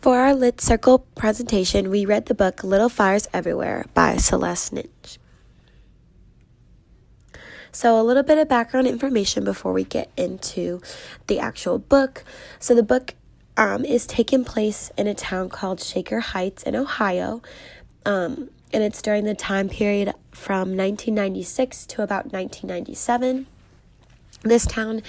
For our Lit Circle presentation, we read the book Little Fires Everywhere by Celeste Ng. So a little bit of background information before we get into the actual book. So the book is taking place in a town called Shaker Heights in Ohio, and it's during the time period from 1996 to about 1997. This town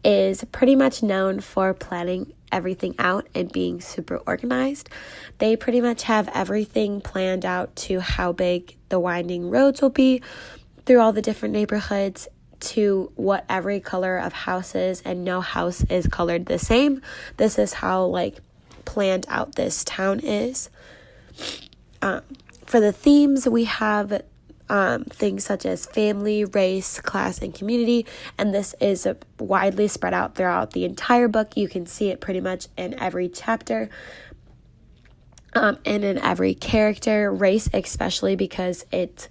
is pretty much known for planning everything out and being super organized. They pretty much have everything planned out to how big the winding roads will be through all the different neighborhoods, to what every color of house is, and no house is colored the same. This is how planned out this town is. For the themes, we have things such as family, race, class, and community, and this is widely spread out throughout the entire book. You can see it pretty much in every chapter and in every character. Race especially, because it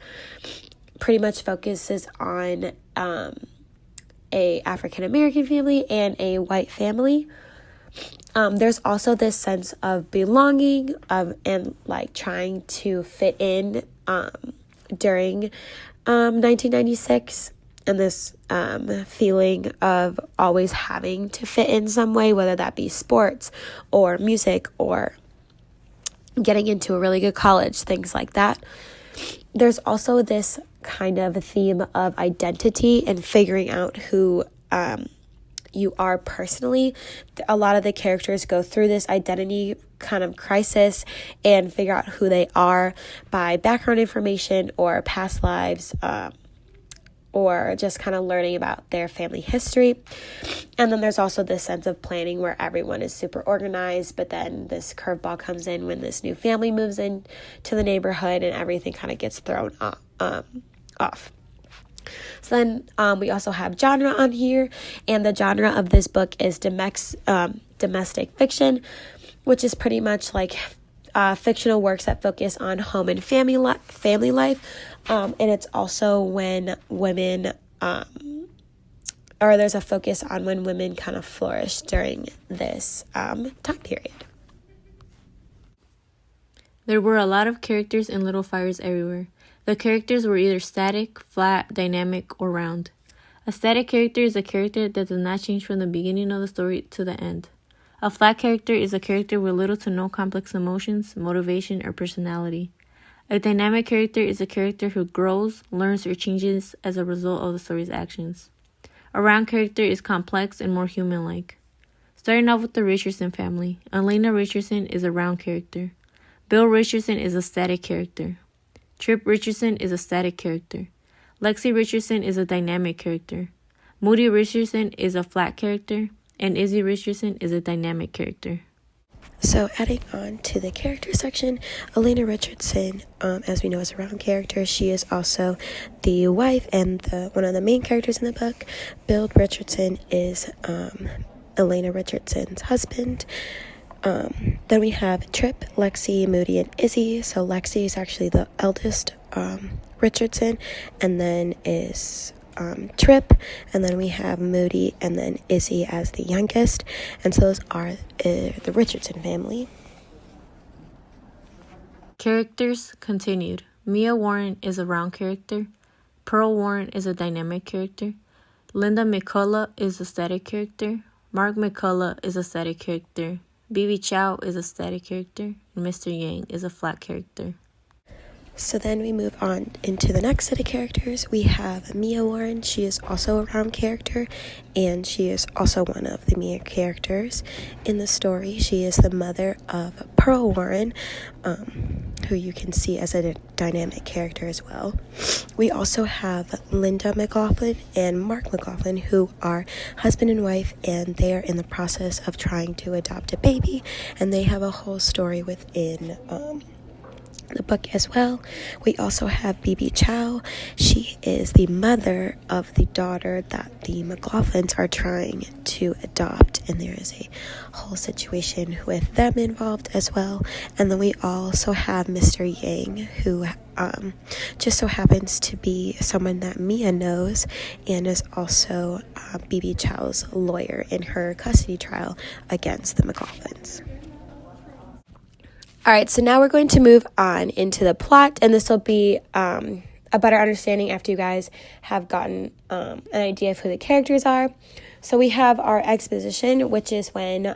pretty much focuses on a African American family and a white family. There's also this sense of belonging and trying to fit in during 1996, and this feeling of always having to fit in some way, whether that be sports or music or getting into a really good college, things like that. There's also this kind of a theme of identity and figuring out who you are personally. A lot of the characters go through this identity kind of crisis and figure out who they are by background information or past lives, or just kind of learning about their family history. And then there's also this sense of planning where everyone is super organized, but then this curveball comes in when this new family moves in to the neighborhood and everything kind of gets thrown off. So then we also have genre on here, and the genre of this book is domestic fiction, which is pretty much fictional works that focus on home and family life, and it's also when women, or there's a focus on when women kind of flourish during this time period. There were a lot of characters and little fires everywhere. The characters were either static, flat, dynamic, or round. A static character is a character that does not change from the beginning of the story to the end. A flat character is a character with little to no complex emotions, motivation, or personality. A dynamic character is a character who grows, learns, or changes as a result of the story's actions. A round character is complex and more human-like. Starting off with the Richardson family, Elena Richardson is a round character. Bill Richardson is a static character. Trip Richardson is a static character. Lexi Richardson is a dynamic character. Moody Richardson is a flat character. And Izzy Richardson is a dynamic character. So adding on to the character section, Elena Richardson, as we know, is a round character. She is also the wife and one of the main characters in the book. Bill Richardson is Elena Richardson's husband. Then we have Trip, Lexi, Moody, and Izzy. So Lexi is actually the eldest Richardson, and then is Trip, and then we have Moody, and then Izzy as the youngest. And so those are the Richardson family. Characters continued. Mia Warren is a round character. Pearl Warren is a dynamic character. Linda McCullough is a static character. Mark McCullough is a static character. BB Chow is a static character, and Mr. Yang is a flat character. So then we move on into the next set of characters. We have Mia Warren. She is also a round character, and she is also one of the Mia characters in the story. She is the mother of Pearl Warren, who you can see as a dynamic character as well. We also have Linda McLaughlin and Mark McLaughlin, who are husband and wife, and they are in the process of trying to adopt a baby, and they have a whole story within the book as well. We also have BB Chow. She is the mother of the daughter that the McLaughlins are trying to adopt, and there is a whole situation with them involved as well. And then we also have Mr. Yang, who just so happens to be someone that Mia knows and is also BB Chow's lawyer in her custody trial against the McLaughlins. All right, so now we're going to move on into the plot, and this will be a better understanding after you guys have gotten an idea of who the characters are. So we have our exposition, which is when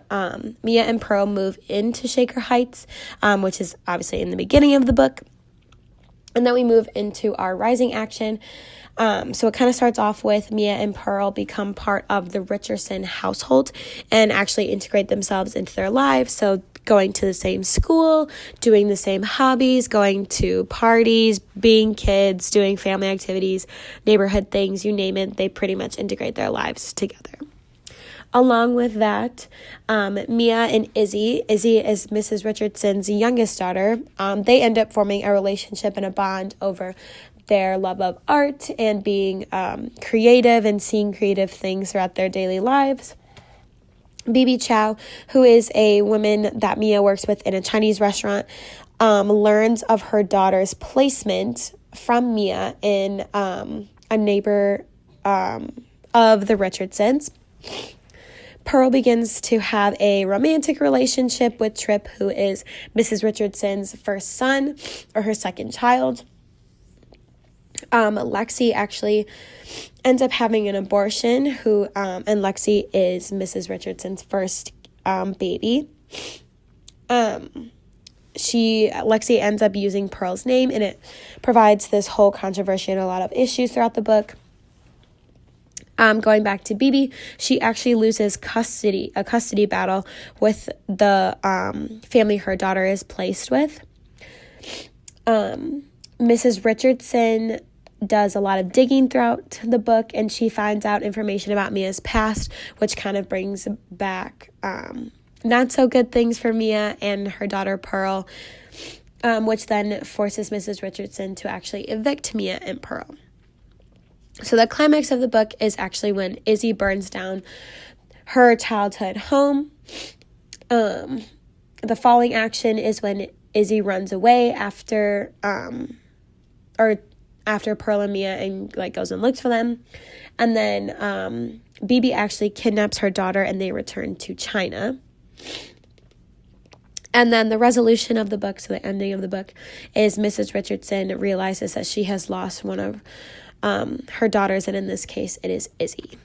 Mia and Pearl move into Shaker Heights, which is obviously in the beginning of the book. And then we move into our rising action. So it kind of starts off with Mia and Pearl become part of the Richardson household and actually integrate themselves into their lives. So going to the same school, doing the same hobbies, going to parties, being kids, doing family activities, neighborhood things, you name it, they pretty much integrate their lives together. Along with that, Mia and Izzy is Mrs. Richardson's youngest daughter. They end up forming a relationship and a bond over their love of art and being creative and seeing creative things throughout their daily lives. Bibi Chow, who is a woman that Mia works with in a Chinese restaurant, learns of her daughter's placement from Mia in a neighbor of the Richardsons. Pearl begins to have a romantic relationship with Trip, who is Mrs. Richardson's first son, or her second child. Lexi actually ends up having an abortion, and Lexi is Mrs. Richardson's first baby. Lexi ends up using Pearl's name, and it provides this whole controversy and a lot of issues throughout the book. Going back to Bibi, she actually loses a custody battle with the family her daughter is placed with. Mrs. Richardson does a lot of digging throughout the book, and she finds out information about Mia's past, which kind of brings back not so good things for Mia and her daughter Pearl, which then forces Mrs. Richardson to actually evict Mia and Pearl. So the climax of the book is actually when Izzy burns down her childhood home. The falling action is when Izzy runs away after Pearl and Mia and goes and looks for them. And then Bibi actually kidnaps her daughter and they return to China. And then the resolution of the book, so the ending of the book, is Mrs. Richardson realizes that she has lost one of her daughters, and in this case, it is Izzy.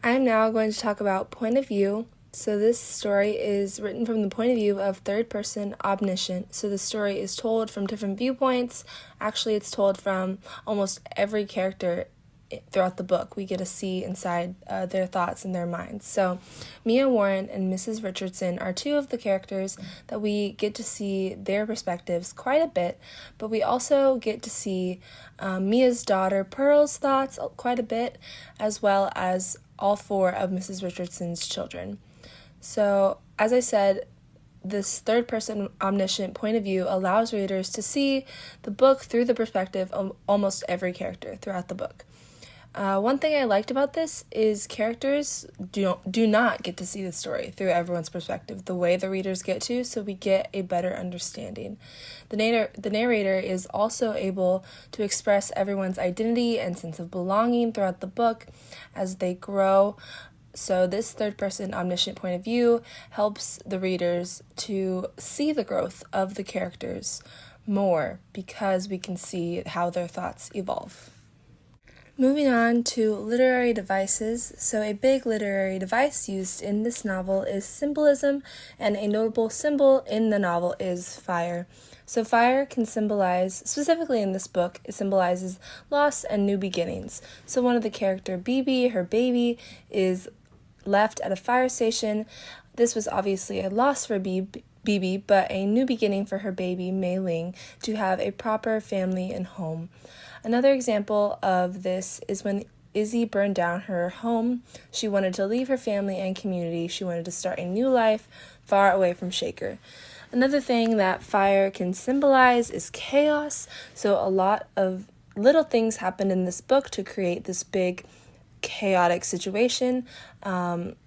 I'm now going to talk about point of view. So this story is written from the point of view of third person omniscient. So the story is told from different viewpoints. Actually, it's told from almost every character throughout the book. We get to see inside their thoughts and their minds. So Mia Warren and Mrs. Richardson are two of the characters that we get to see their perspectives quite a bit, but we also get to see Mia's daughter Pearl's thoughts quite a bit, as well as all four of Mrs. Richardson's children. So, as I said, this third-person omniscient point of view allows readers to see the book through the perspective of almost every character throughout the book. One thing I liked about this is characters do not get to see the story through everyone's perspective the way the readers get to, so we get a better understanding. The narrator is also able to express everyone's identity and sense of belonging throughout the book as they grow. So this third-person omniscient point of view helps the readers to see the growth of the characters more because we can see how their thoughts evolve. Moving on to literary devices. So a big literary device used in this novel is symbolism, and a notable symbol in the novel is fire. So fire can symbolize, specifically in this book, it symbolizes loss and new beginnings. So one of the character, Bibi, her baby, is left at a fire station. This was obviously a loss for Bibi, but a new beginning for her baby, Mei Ling, to have a proper family and home. Another example of this is when Izzy burned down her home. She wanted to leave her family and community. She wanted to start a new life far away from Shaker. Another thing that fire can symbolize is chaos. So a lot of little things happen in this book to create this big chaotic situation,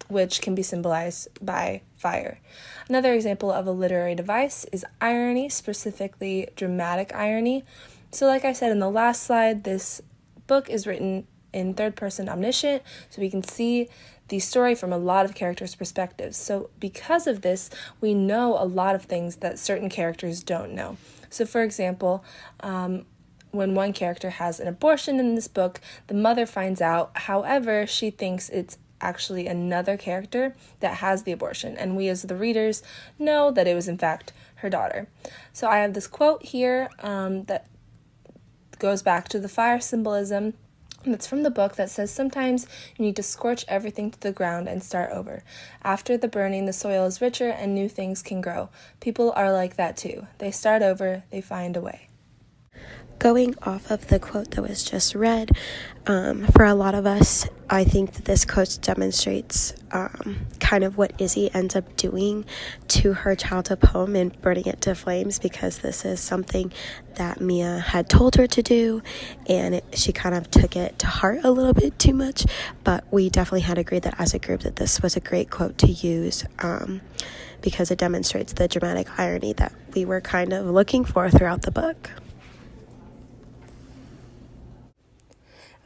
which can be symbolized by fire. Another example of a literary device is irony, specifically dramatic irony. So like I said in the last slide, this book is written in third person omniscient, so we can see the story from a lot of characters' perspectives. So because of this, we know a lot of things that certain characters don't know. So for example, when one character has an abortion in this book, the mother finds out. However, she thinks it's actually another character that has the abortion, and we as the readers know that it was in fact her daughter. So I have this quote here that goes back to the fire symbolism. That's from the book that says, "Sometimes you need to scorch everything to the ground and start over. After the burning, the soil is richer and new things can grow. People are like that too. They start over, they find a way." Going off of the quote that was just read, for a lot of us, I think that this quote demonstrates kind of what Izzy ends up doing to her childhood poem and burning it to flames, because this is something that Mia had told her to do, and she kind of took it to heart a little bit too much. But we definitely had agreed that as a group that this was a great quote to use, because it demonstrates the dramatic irony that we were kind of looking for throughout the book.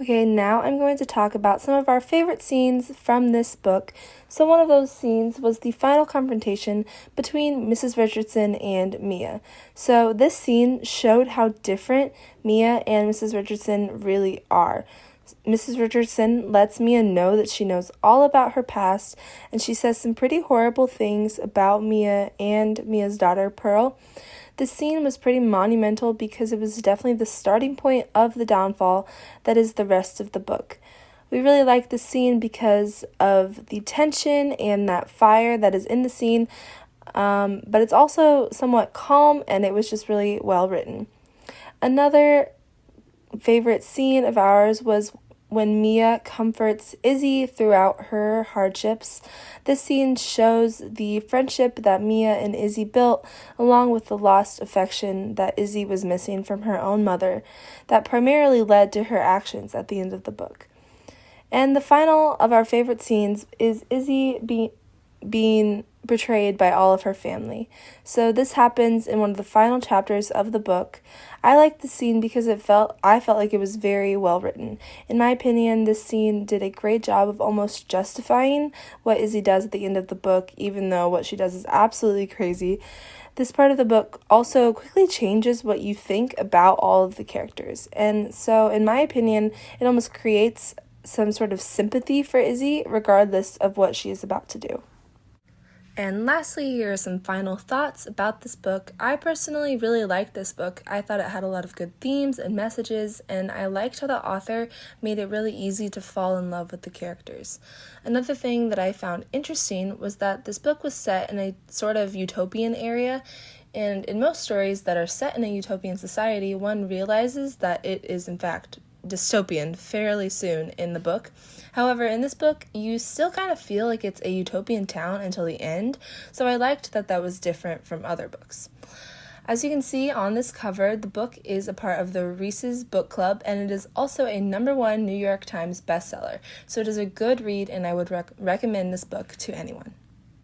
Okay, now I'm going to talk about some of our favorite scenes from this book. So one of those scenes was the final confrontation between Mrs. Richardson and Mia. So this scene showed how different Mia and Mrs. Richardson really are. Mrs. Richardson lets Mia know that she knows all about her past, and she says some pretty horrible things about Mia and Mia's daughter, Pearl. This scene was pretty monumental because it was definitely the starting point of the downfall that is the rest of the book. We really like this scene because of the tension and that fire that is in the scene, but it's also somewhat calm, and it was just really well written. Another favorite scene of ours was when Mia comforts Izzy throughout her hardships. This scene shows the friendship that Mia and Izzy built, along with the lost affection that Izzy was missing from her own mother, that primarily led to her actions at the end of the book. And the final of our favorite scenes is Izzy being betrayed by all of her family. So this happens in one of the final chapters of the book. I liked the scene because I felt like it was very well written. In my opinion, this scene did a great job of almost justifying what Izzy does at the end of the book, even though what she does is absolutely crazy. This part of the book also quickly changes what you think about all of the characters. And so, in my opinion, it almost creates some sort of sympathy for Izzy, regardless of what she is about to do. And lastly, here are some final thoughts about this book. I personally really liked this book. I thought it had a lot of good themes and messages, and I liked how the author made it really easy to fall in love with the characters. Another thing that I found interesting was that this book was set in a sort of utopian area, and in most stories that are set in a utopian society, one realizes that it is in fact dystopian fairly soon in the book. However, in this book, you still kind of feel like it's a utopian town until the end, so I liked that that was different from other books. As you can see on this cover, the book is a part of the Reese's Book Club, and it is also a #1 New York Times bestseller, so it is a good read, and I would recommend this book to anyone.